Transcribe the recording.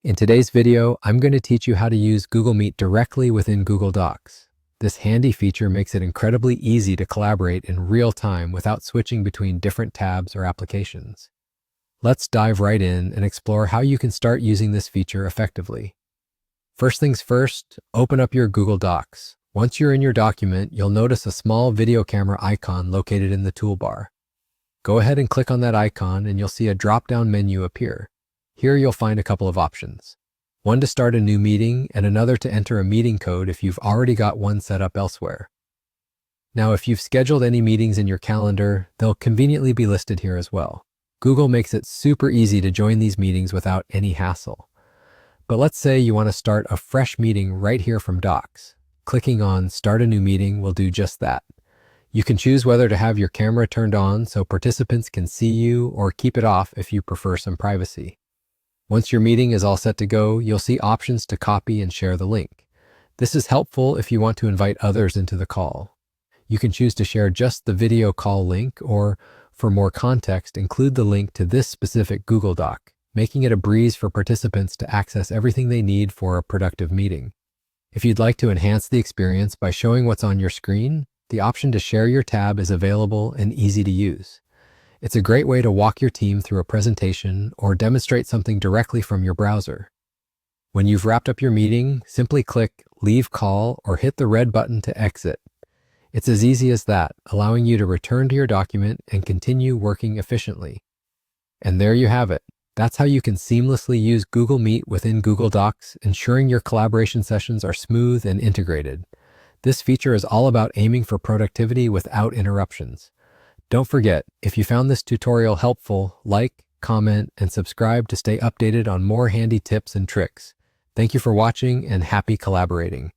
In today's video, I'm going to teach you how to use Google Meet directly within Google Docs. This handy feature makes it incredibly easy to collaborate in real time without switching between different tabs or applications. Let's dive right in and explore how you can start using this feature effectively. First things first, open up your Google Docs. Once you're in your document, you'll notice a small video camera icon located in the toolbar. Go ahead and click on that icon and you'll see a drop-down menu appear. Here you'll find a couple of options. One to start a new meeting and another to enter a meeting code if you've already got one set up elsewhere. Now, if you've scheduled any meetings in your calendar, they'll conveniently be listed here as well. Google makes it super easy to join these meetings without any hassle. But let's say you want to start a fresh meeting right here from Docs. Clicking on Start a New Meeting will do just that. You can choose whether to have your camera turned on so participants can see you or keep it off if you prefer some privacy. Once your meeting is all set to go, you'll see options to copy and share the link. This is helpful if you want to invite others into the call. You can choose to share just the video call link or, for more context, include the link to this specific Google Doc, making it a breeze for participants to access everything they need for a productive meeting. If you'd like to enhance the experience by showing what's on your screen, the option to share your tab is available and easy to use. It's a great way to walk your team through a presentation or demonstrate something directly from your browser. When you've wrapped up your meeting, simply click Leave Call or hit the red button to exit. It's as easy as that, allowing you to return to your document and continue working efficiently. And there you have it. That's how you can seamlessly use Google Meet within Google Docs, ensuring your collaboration sessions are smooth and integrated. This feature is all about aiming for productivity without interruptions. Don't forget, if you found this tutorial helpful, like, comment, and subscribe to stay updated on more handy tips and tricks. Thank you for watching and happy collaborating.